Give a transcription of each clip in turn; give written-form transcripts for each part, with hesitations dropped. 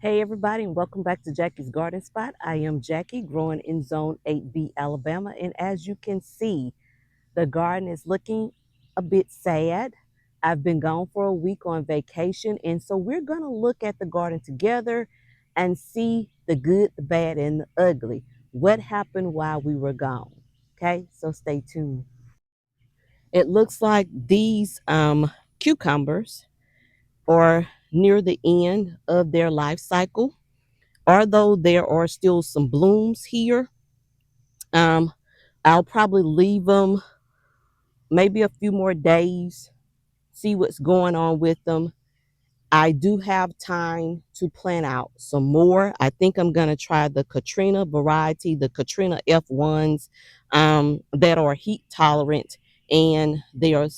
Hey everybody, and welcome back to Jackie's Garden Spot. I am Jackie, growing in Zone 8B, Alabama, and as you can see, the garden is looking a bit sad. I've been gone for a week on vacation, and so we're going to look at the garden together and see the good, the bad, and the ugly. What happened while we were gone? Okay, so stay tuned. It looks like these cucumbers are near the end of their life cycle. Although there are still some blooms here, um, I'll probably leave them maybe a few more days, see what's going on with them. I do have time to plan out some more. I think I'm going to try the Katrina variety, the Katrina F1s that are heat tolerant and they are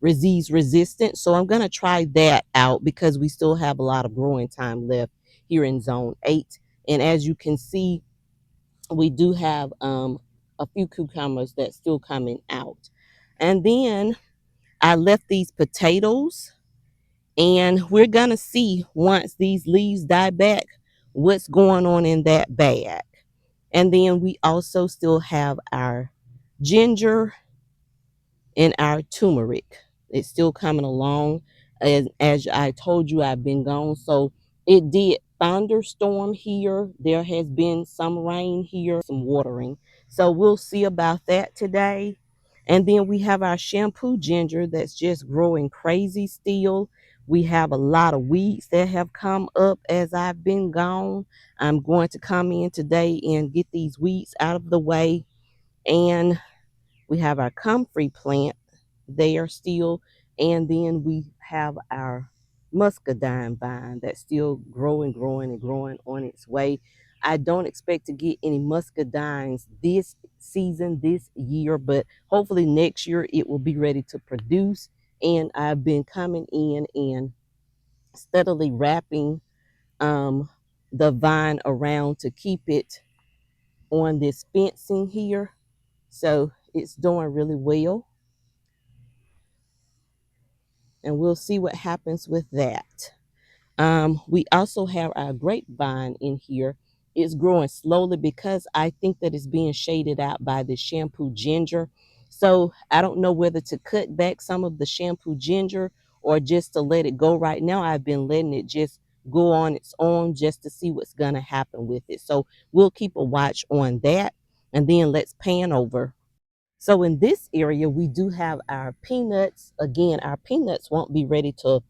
disease resistant. So I'm going to try that out because we still have a lot of growing time left here in Zone 8. And as you can see, we do have a few cucumbers that's still coming out. And then I left these potatoes, and we're gonna see once these leaves die back what's going on in that bag. And then we also still have our ginger and our turmeric. It's still coming along. As I told you, I've been gone. So it did thunderstorm here. There has been some rain here, some watering. So we'll see about that today. And then we have our shampoo ginger that's just growing crazy still. We have a lot of weeds that have come up as I've been gone. I'm going to come in today and get these weeds out of the way. And we have our comfrey plant there still. And then we have our muscadine vine that's still growing, growing, and growing on its way. I don't expect to get any muscadines this season, this year, but hopefully next year it will be ready to produce. And I've been coming in and steadily wrapping um, the vine around to keep it on this fencing here. So it's doing really well. And we'll see what happens with that. We also have our grapevine in here. It's growing slowly because I think that it's being shaded out by the shampoo ginger. So I don't know whether to cut back some of the shampoo ginger or just to let it go. Right now, I've been letting it just go on its own just to see what's going to happen with it. So we'll keep a watch on that. And then let's pan over. So in this area, we do have our peanuts. Again, our peanuts won't be ready to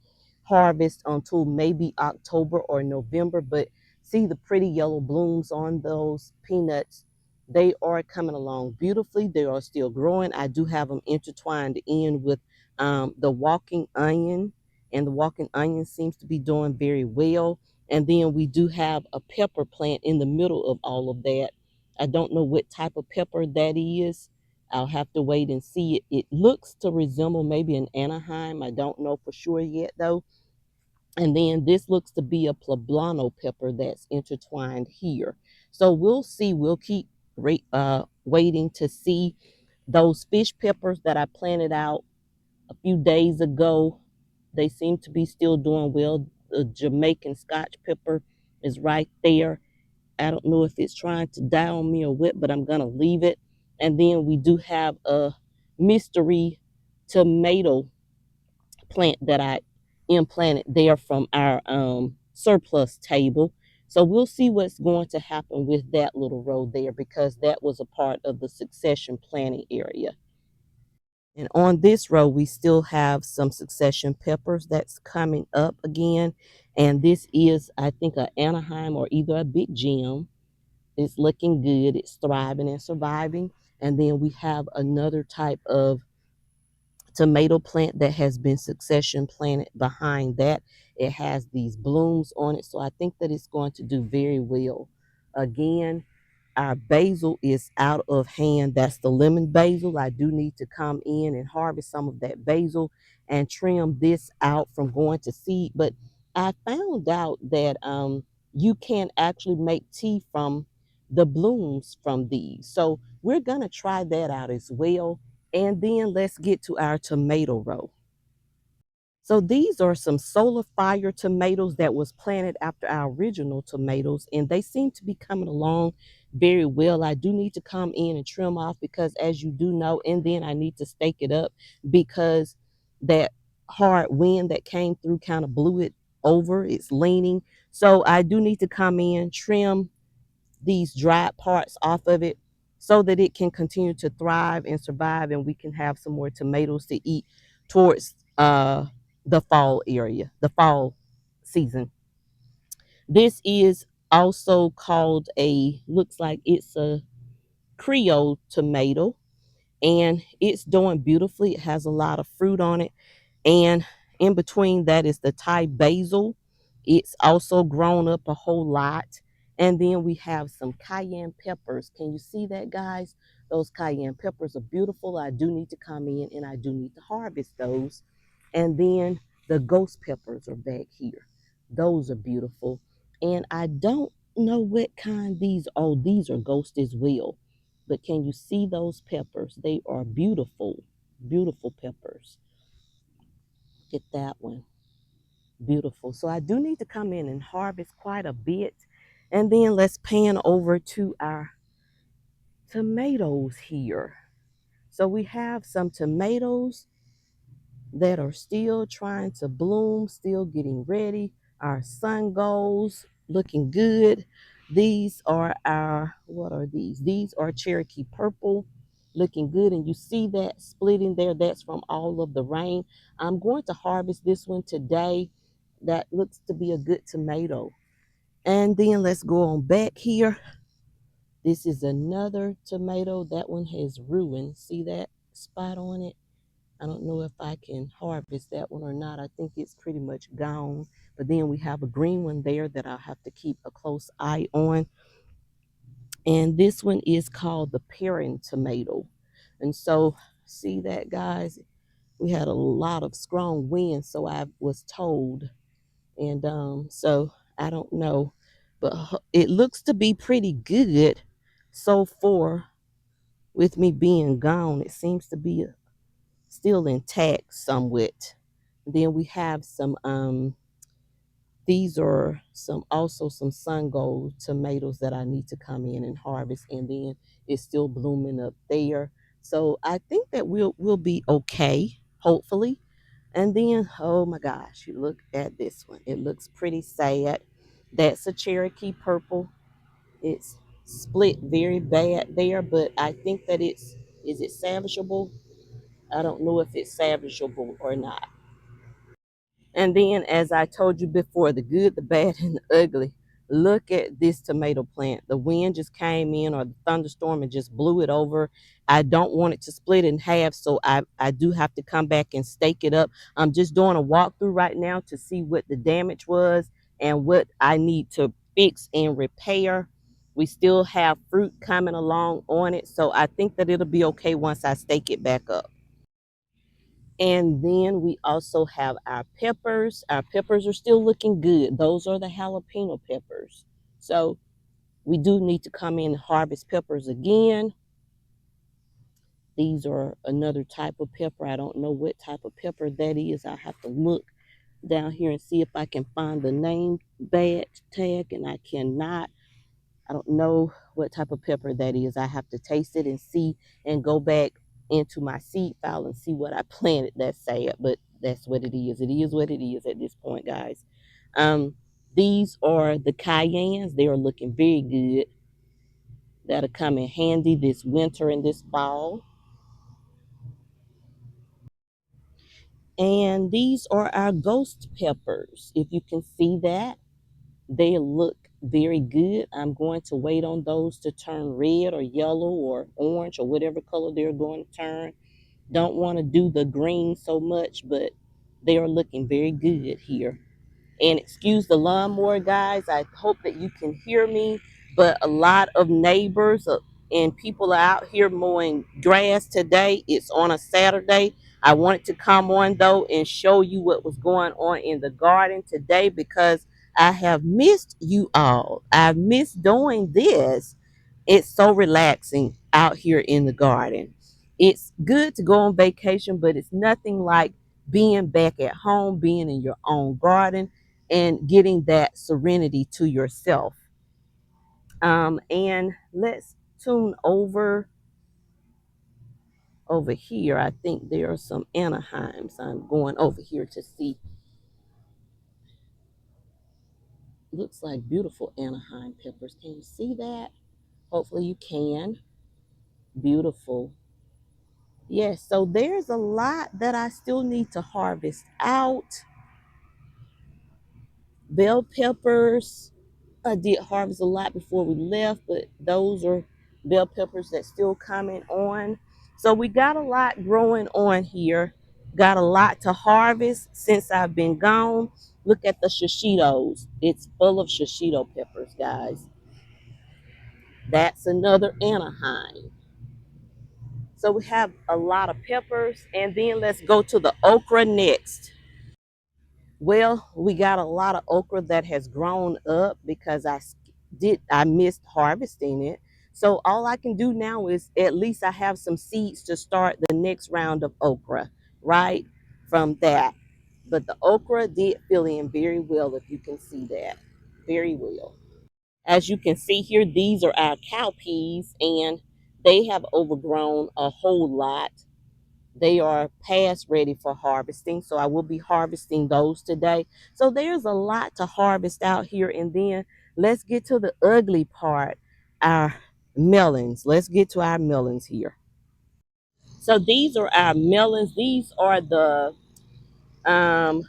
harvest until maybe October or November, but see the pretty yellow blooms on those peanuts. They are coming along beautifully. They are still growing. I do have them intertwined in with the walking onion, and the walking onion seems to be doing very well. And then we do have a pepper plant in the middle of all of that. I don't know what type of pepper that is. I'll have to wait and see it. It looks to resemble maybe an Anaheim. I don't know for sure yet though. And then this looks to be a poblano pepper that's intertwined here. So we'll see. We'll keep waiting to see those fish peppers that I planted out a few days ago. They seem to be still doing well. The Jamaican Scotch pepper is right there. I don't know if it's trying to die on me or what, but I'm going to leave it. And then we do have a mystery tomato plant that I implanted there from our surplus table. So we'll see what's going to happen with that little row there because that was a part of the succession planting area. And on this row, we still have some succession peppers that's coming up again. And this is, I think, a Anaheim or either a Big Jim. It's looking good. It's thriving and surviving. And then we have another type of tomato plant that has been succession planted behind that. It has these blooms on it. So I think that it's going to do very well. Again, our basil is out of hand. That's the lemon basil. I do need to come in and harvest some of that basil and trim this out from going to seed. But I found out that you can actually make tea from the blooms from these. So we're going to try that out as well. And then let's get to our tomato row. So these are some solar fire tomatoes that was planted after our original tomatoes, and they seem to be coming along very well. I do need to come in and trim off because, as you do know, and then I need to stake it up because that hard wind that came through kind of blew it over. It's leaning. So I do need to come in, trim these dried parts off of it so that it can continue to thrive and survive, and we can have some more tomatoes to eat towards the fall area, the fall season. This is also called a, looks like it's a Creole tomato, and it's doing beautifully. It has a lot of fruit on it, and in between that is the Thai basil. It's also grown up a whole lot. And then we have some cayenne peppers. Can you see that, guys? Those cayenne peppers are beautiful. I do need to come in and I do need to harvest those. And then the ghost peppers are back here. Those are beautiful. And I don't know what kind these are. Oh, these are ghost as well. But can you see those peppers? They are beautiful, beautiful peppers. Get that one. Beautiful. So I do need to come in and harvest quite a bit. And then let's pan over to our tomatoes here. So we have some tomatoes that are still trying to bloom, still getting ready. Our sun goals looking good. These are our, what are these? These are Cherokee purple, looking good. And you see that splitting there, that's from all of the rain. I'm going to harvest this one today. That looks to be a good tomato. And then let's go on back here. This is another tomato. That one has ruined. See that spot on it? I don't know if I can harvest that one or not. I think it's pretty much gone. But then we have a green one there that I'll have to keep a close eye on. And this one is called the Perrin tomato. And so, see that, guys? We had a lot of strong winds, so I was told. And so I don't know. But it looks to be pretty good so far with me being gone. It seems to be still intact somewhat. Then we have some these are some also some sun gold tomatoes that I need to come in and harvest, and then it's still blooming up there. So I think that we'll be okay, hopefully. And then, oh my gosh, you look at this one. It looks pretty sad. That's a Cherokee purple. It's split very bad there, but I think that it's, is it salvageable? I don't know if it's salvageable or not. And then, as I told you before, the good, the bad, and the ugly. Look at this tomato plant. The wind just came in, or the thunderstorm, and just blew it over. I don't want it to split in half, so I do have to come back and stake it up. I'm just doing a walkthrough right now to see what the damage was and what I need to fix and repair. We still have fruit coming along on it, so I think that it'll be okay once I stake it back up. And then we also have our peppers. Our peppers are still looking good. Those are the jalapeno peppers. So we do need to come in and harvest peppers again. These are another type of pepper. I don't know what type of pepper that is. I have to look down here and see if I can find the name badge tag, and I cannot. I don't know what type of pepper that is. I have to taste it and see and go back into my seed file and see what I planted. That's sad, but that's what it is. It is what it is at this point, guys. Um, these are the cayennes. They are looking very good. That'll come in handy this winter and this fall. And these are our ghost peppers. If you can see that, they look very good. I'm going to wait on those to turn red or yellow or orange or whatever color they're going to turn. Don't want to do the green so much, but they are looking very good here. And excuse the lawnmower, guys. I hope that you can hear me. But a lot of neighbors and people are out here mowing grass today. It's on a Saturday. I wanted to come on though and show you what was going on in the garden today because I have missed you all. I've missed doing this. It's so relaxing out here in the garden. It's good to go on vacation, but it's nothing like being back at home, being in your own garden, and getting that serenity to yourself. And let's tune over here. I think there are some Anaheims. I'm going over here to see. Looks like beautiful Anaheim peppers. Can you see that? Hopefully you can. Beautiful. Yes, so there's a lot that I still need to harvest out. Bell peppers, I did harvest a lot before we left, but those are bell peppers that's still coming on. So we got a lot growing on here. Got a lot to harvest since I've been gone. Look at the shishitos. It's full of shishito peppers, guys. That's another Anaheim. So we have a lot of peppers, and then let's go to the okra next. Well, we got a lot of okra that has grown up because I missed harvesting it. So all I can do now is at least I have some seeds to start the next round of okra, right? From that. But the okra did fill in very well, if you can see that. Very well. As you can see here, these are our cowpeas, and they have overgrown a whole lot. They are past ready for harvesting, so I will be harvesting those today. So there's a lot to harvest out here. And then let's get to the ugly part, our melons. Let's get to our melons here. So these are our melons. These are the um,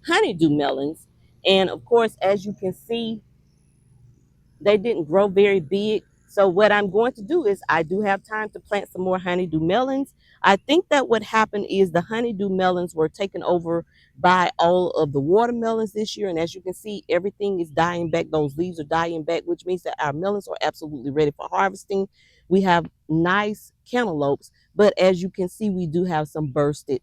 honeydew melons. And of course, as you can see, they didn't grow very big. So what I'm going to do is I do have time to plant some more honeydew melons. I think that what happened is the honeydew melons were taken over by all of the watermelons this year. And as you can see, everything is dying back. Those leaves are dying back, which means that our melons are absolutely ready for harvesting. We have nice cantaloupes, but as you can see, we do have some bursted.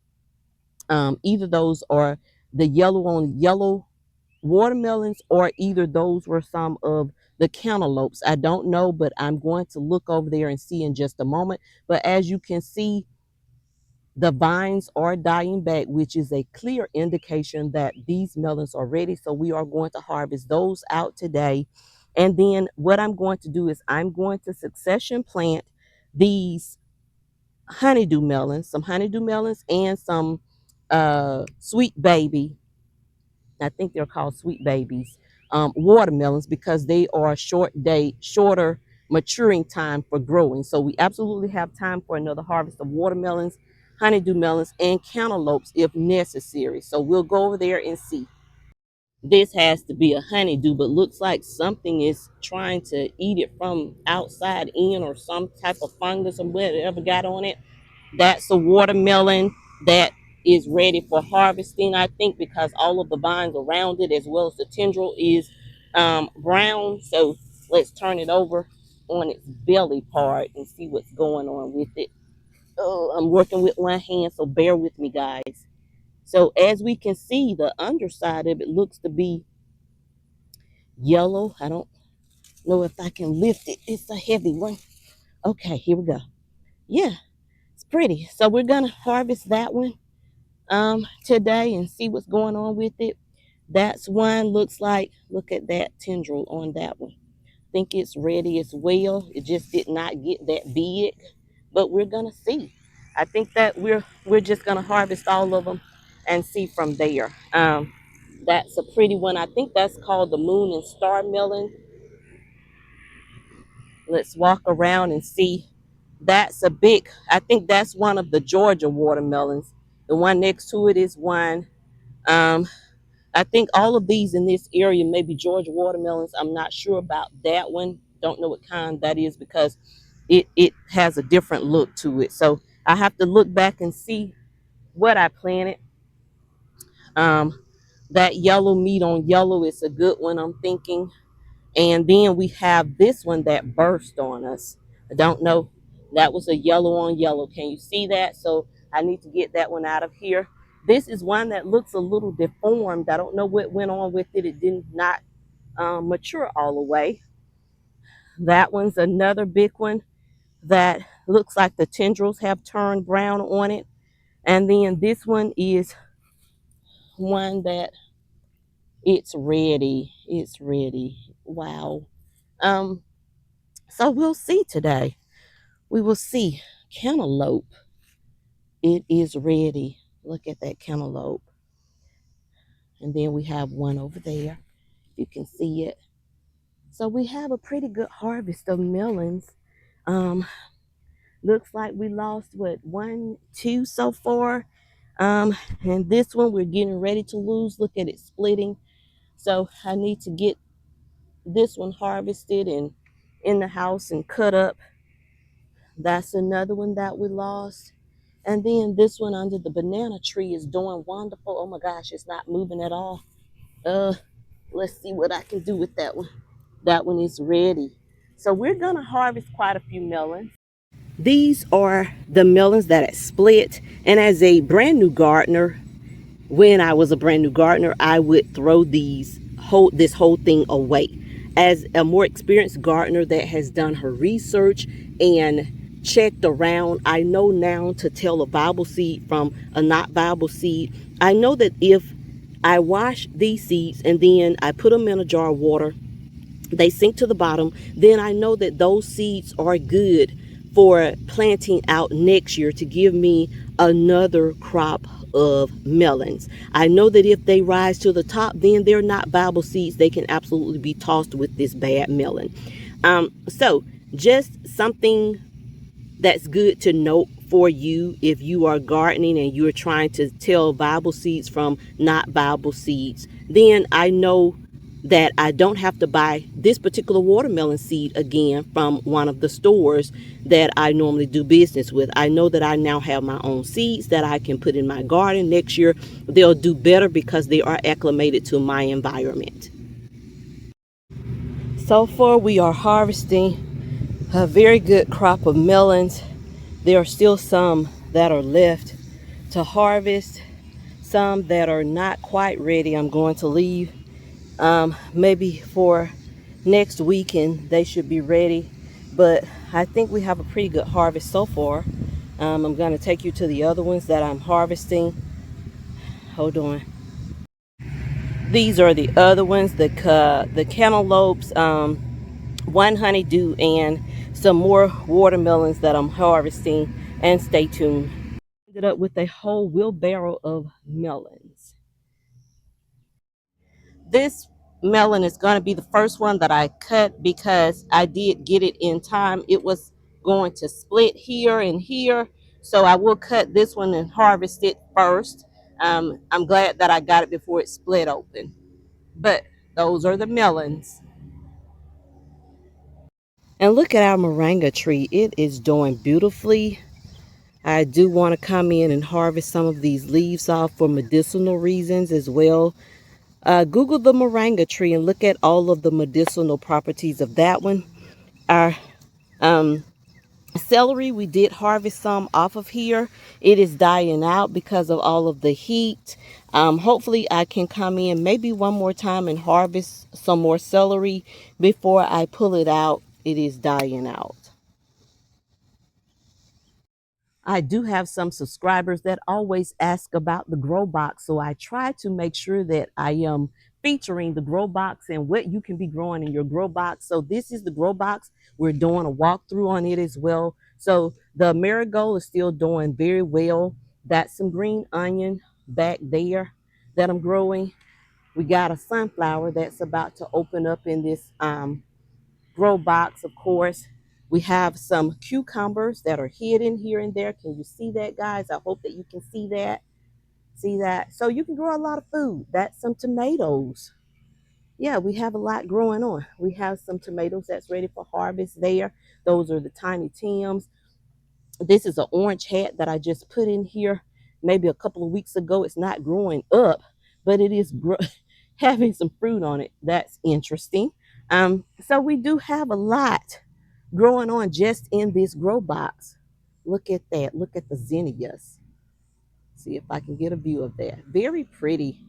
Either those are the yellow on yellow watermelons, or either those were some of the cantaloupes. I don't know, but I'm going to look over there and see in just a moment. But as you can see, the vines are dying back, which is a clear indication that these melons are ready. So we are going to harvest those out today. And then what I'm going to do is I'm going to succession plant these honeydew melons, some honeydew melons, and some sweet baby, I think they're called sweet babies, watermelons, because they are shorter maturing time for growing. So we absolutely have time for another harvest of watermelons, honeydew melons, and cantaloupes if necessary. So we'll go over there and see. This has to be a honeydew, but looks like something is trying to eat it from outside in, or some type of fungus or whatever got on it. That's a watermelon that is ready for harvesting, I think, because all of the vines around it, as well as the tendril, is brown. So let's turn it over on its belly part and see what's going on with it. Oh, I'm working with one hand, so bear with me, guys. So as we can see, the underside of it looks to be yellow. I don't know if I can lift it. It's a heavy one. Okay, here we go. Yeah, it's pretty. So we're gonna harvest that one today and see what's going on with it. That's one. Looks like, look at that tendril on that one. Think it's ready as well. It just did not get that big, but we're gonna see. I think that we're just gonna harvest all of them and see from there. That's a pretty one. I think that's called the moon and star melon. Let's walk around and see. That's a big, I think that's one of the Georgia watermelons. The one next to it is one. um I think all of these in this area may be Georgia watermelons. I'm not sure about that one. Don't know what kind that is because it has a different look to it. So I have to look back and see what I planted. Um, that yellow meat on yellow is a good one, I'm thinking. And then we have this one that burst on us. I don't know. That was a yellow on yellow. Can you see that? So I need to get that one out of here. This is one that looks a little deformed. I don't know what went on with it. It did not mature all the way. That one's another big one that looks like the tendrils have turned brown on it. And then this one is one that it's ready. It's ready. Wow. Um, so we'll see today. We will see. Cantaloupe. It is ready. Look at that cantaloupe. And then we have one over there. You can see it. So we have a pretty good harvest of melons. Um, looks like we lost what, one, two so far. And this one we're getting ready to lose. Look at it splitting. So I need to get this one harvested and in the house and cut up. That's another one that we lost. And then this one under the banana tree is doing wonderful. Oh my gosh, it's not moving at all. Uh, let's see what I can do with that one. That one is ready. So we're gonna harvest quite a few melons. These are the melons that had split. And as a brand new gardener, when I was a brand new gardener, I would throw this whole thing away. As a more experienced gardener that has done her research and checked around, I know now to tell a viable seed from a not viable seed. I know that if I wash these seeds and then I put them in a jar of water, they sink to the bottom, then I know that those seeds are good for planting out next year to give me another crop of melons. I know that if they rise to the top, then they're not viable seeds. They can absolutely be tossed with this bad melon. So just something that's good to note for you if you are gardening and you're trying to tell viable seeds from not viable seeds. Then I know that I don't have to buy this particular watermelon seed again from one of the stores that I normally do business with. I know that I now have my own seeds that I can put in my garden next year. They'll do better because they are acclimated to my environment. So far we are harvesting a very good crop of melons. There are still some that are left to harvest, some that are not quite ready. I'm going to leave maybe for next weekend. They should be ready, but I think we have a pretty good harvest so far. I'm going to take you to the other ones that I'm harvesting. Hold on. These are the other ones, the cantaloupes, one honeydew, and some more watermelons that I'm harvesting. And stay tuned. Ended up with a whole wheelbarrow of melons. This melon is going to be the first one that I cut because I did get it in time. It was going to split here and here, so I will cut this one and harvest it first. I'm glad that I got it before it split open. But those are the melons. And look at our moringa tree. It is doing beautifully. I do want to come in and harvest some of these leaves off for medicinal reasons as well. Google the moringa tree and look at all of the medicinal properties of that one. Our celery, we did harvest some off of here. It is dying out because of all of the heat. Hopefully I can come in maybe one more time and harvest some more celery before I pull it out. It is dying out. I do have some subscribers that always ask about the grow box. So I try to make sure that I am featuring the grow box and what you can be growing in your grow box. So this is the grow box. We're doing a walkthrough on it as well. So the marigold is still doing very well. That's some green onion back there that I'm growing. We got a sunflower that's about to open up in this grow box, of course. We have some cucumbers that are hidden here and there. Can you see that, guys? I hope that you can see that. See that? So you can grow a lot of food. That's some tomatoes. Yeah, we have a lot growing on. We have some tomatoes that's ready for harvest there. Those are the tiny Tims. This is an orange hat that I just put in here maybe a couple of weeks ago. It's not growing up, but it is having some fruit on it. That's interesting. So we do have a lot growing on just in this grow box. Look at that. Look at the zinnias. See if I can get a view of that. Very pretty.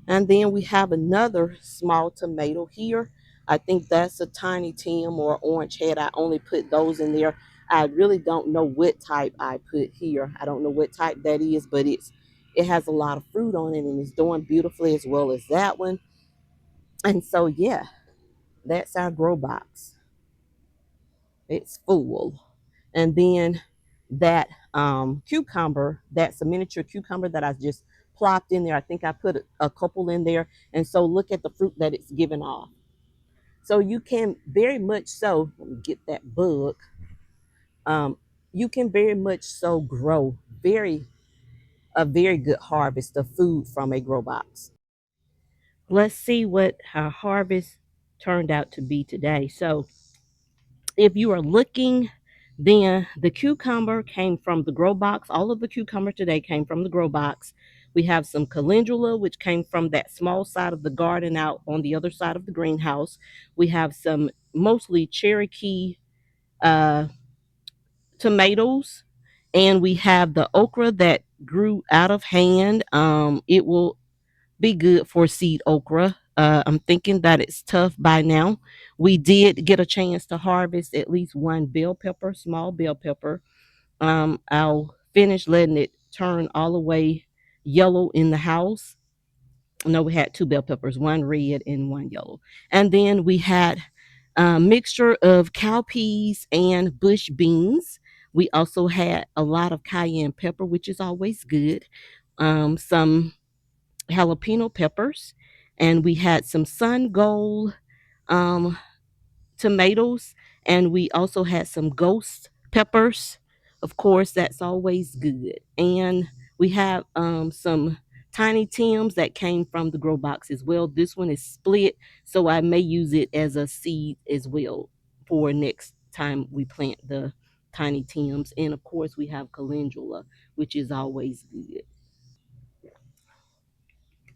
And then we have another small tomato here. I think that's a tiny Tim or orange head. I only put those in there. I really don't know what type I put here. I don't know what type that is, but it's It has a lot of fruit on it and it's doing beautifully as well as that one. And so, yeah, that's our grow box. It's full. And then that cucumber, that's a miniature cucumber that I just plopped in there. I think I put a couple in there. And so look at the fruit that it's giving off. So you can very much so, let me get that bug. Um, you can very much so grow a very good harvest of food from a grow box. Let's see what our harvest turned out to be today. So if you are looking, then the cucumber came from the grow box. All of the cucumber today came from the grow box. We have some calendula, which came from that small side of the garden out on the other side of the greenhouse. We have some mostly Cherokee uh, tomatoes, and we have the okra that grew out of hand. It will be good for seed okra. I'm thinking that it's tough by now. We did get a chance to harvest at least one bell pepper, small bell pepper. I'll finish letting it turn all the way yellow in the house. No, we had two bell peppers, one red and one yellow. And then we had a mixture of cowpeas and bush beans. We also had a lot of cayenne pepper, which is always good. Some jalapeno peppers, and we had some sun gold um, tomatoes, and we also had some ghost peppers. Of course, that's always good. And we have some tiny Tims that came from the grow box as well. This one is split, so I may use it as a seed as well for next time we plant the tiny Tims. And of course, we have calendula, which is always good.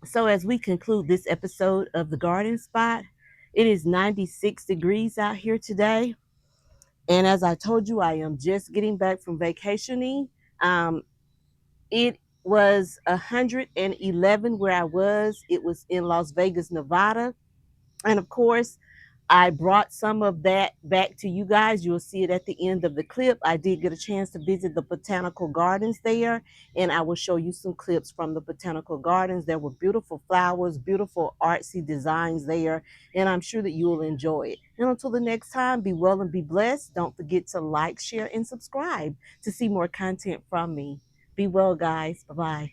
So, as we conclude this episode of the Garden Spot, it is 96 degrees out here today. And as I told you, I am just getting back from vacationing. Um, it was 111 where I was. It was in Las Vegas, Nevada. And of course, I brought some of that back to you guys. You'll see it at the end of the clip. I did get a chance to visit the botanical gardens there, and I will show you some clips from the botanical gardens. There were beautiful flowers, beautiful artsy designs there, and I'm sure that you will enjoy it. And until the next time, be well and be blessed. Don't forget to like, share, and subscribe to see more content from me. Be well, guys. Bye bye.